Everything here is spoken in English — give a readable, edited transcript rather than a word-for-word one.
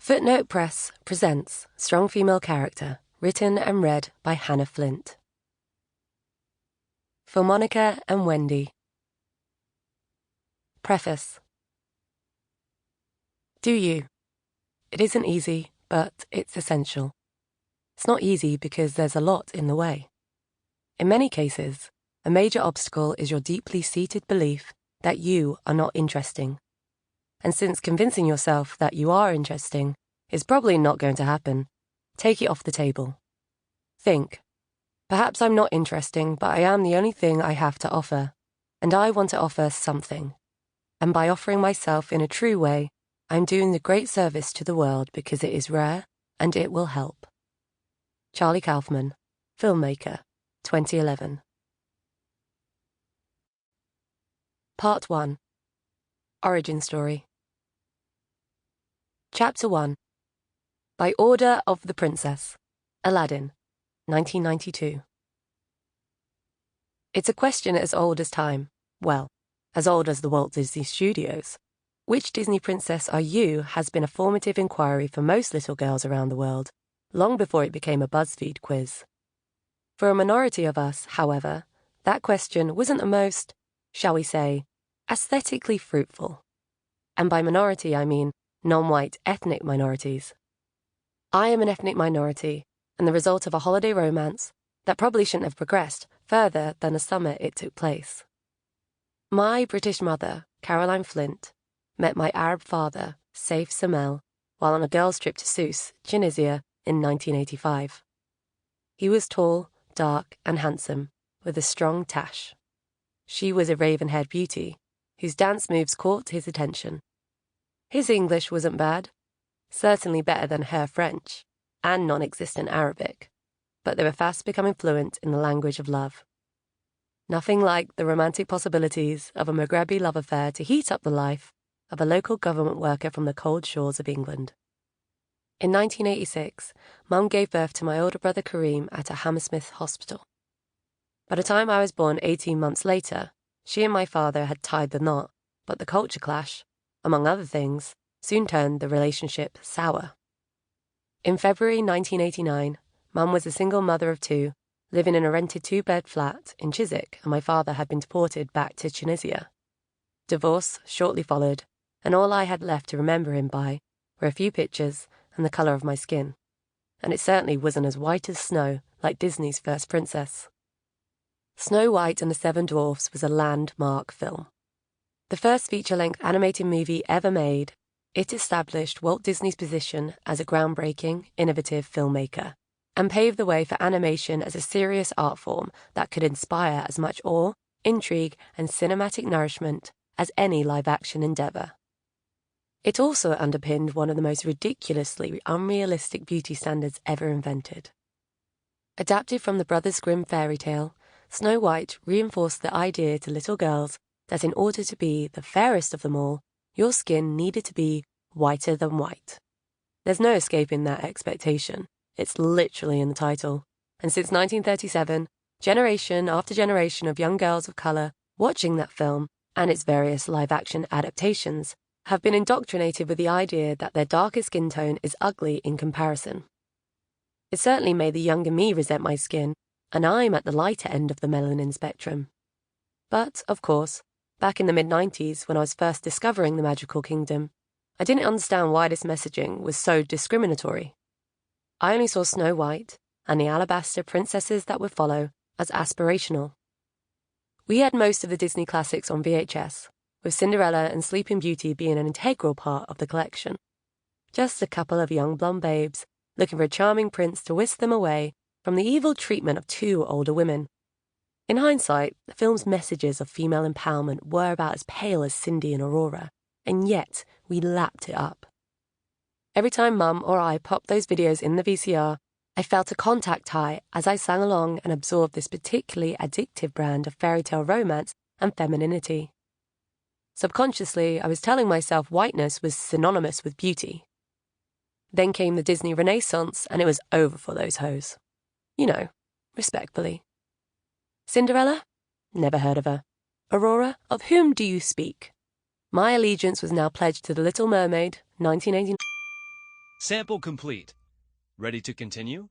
Footnote Press presents Strong Female Character, written and read by Hanna Flint. For Monica and Wendy. Preface. Do you? It isn't easy, but it's essential. It's not easy because there's a lot in the way. In many cases, a major obstacle is your deeply seated belief that you are not interesting. And since convincing yourself that you are interesting is probably not going to happen, take it off the table. Think, perhaps I'm not interesting, but I am the only thing I have to offer, and I want to offer something. And by offering myself in a true way, I'm doing the great service to the world because it is rare and it will help. Charlie Kaufman, filmmaker, 2011. Part 1. Origin Story. Chapter 1. By Order of the Princess. Aladdin, 1992. It's a question as old as time. Well, as old as the Walt Disney Studios. Which Disney princess are you has been a formative inquiry for most little girls around the world, long before it became a BuzzFeed quiz. For a minority of us, however, that question wasn't the most, shall we say, aesthetically fruitful. And by minority I mean non-white ethnic minorities. I am an ethnic minority, and the result of a holiday romance that probably shouldn't have progressed further than the summer it took place. My British mother, Caroline Flint, met my Arab father, Saif Samel, while on a girls' trip to Sousse, Tunisia, in 1985. He was tall, dark, and handsome, with a strong tash. She was a raven-haired beauty, whose dance moves caught his attention. His English wasn't bad, certainly better than her French, and non-existent Arabic, but they were fast becoming fluent in the language of love. Nothing like the romantic possibilities of a Maghrebi love affair to heat up the life of a local government worker from the cold shores of England. In 1986, Mum gave birth to my older brother Kareem at a Hammersmith hospital. By the time I was born 18 months later, she and my father had tied the knot, but the culture clash, among other things, soon turned the relationship sour. In February 1989, Mum was a single mother of two, living in a rented two-bed flat in Chiswick, and my father had been deported back to Tunisia. Divorce shortly followed, and all I had left to remember him by were a few pictures and the colour of my skin. And it certainly wasn't as white as snow like Disney's first princess. Snow White and the Seven Dwarfs was a landmark film. The first feature-length animated movie ever made, it established Walt Disney's position as a groundbreaking, innovative filmmaker, and paved the way for animation as a serious art form that could inspire as much awe, intrigue, and cinematic nourishment as any live-action endeavour. It also underpinned one of the most ridiculously unrealistic beauty standards ever invented. Adapted from the Brothers Grimm fairy tale, Snow White reinforced the idea to little girls that in order to be the fairest of them all, your skin needed to be whiter than white. There's no escaping that expectation. It's literally in the title. And since 1937, generation after generation of young girls of colour watching that film and its various live-action adaptations have been indoctrinated with the idea that their darker skin tone is ugly in comparison. It certainly made the younger me resent my skin, and I'm at the lighter end of the melanin spectrum. But, of course, back in the mid-90s when I was first discovering the magical kingdom, I didn't understand why this messaging was so discriminatory. I only saw Snow White and the alabaster princesses that would follow as aspirational. We had most of the Disney classics on VHS, with Cinderella and Sleeping Beauty being an integral part of the collection. Just a couple of young blonde babes looking for a charming prince to whisk them away from the evil treatment of two older women. In hindsight, the film's messages of female empowerment were about as pale as Cindy and Aurora, and yet we lapped it up. Every time Mum or I popped those videos in the VCR, I felt a contact high as I sang along and absorbed this particularly addictive brand of fairy tale romance and femininity. Subconsciously, I was telling myself whiteness was synonymous with beauty. Then came the Disney Renaissance, and it was over for those hoes. You know, respectfully. Cinderella? Never heard of her. Aurora? Of whom do you speak? My allegiance was now pledged to The Little Mermaid, 1989. Sample complete. Ready to continue?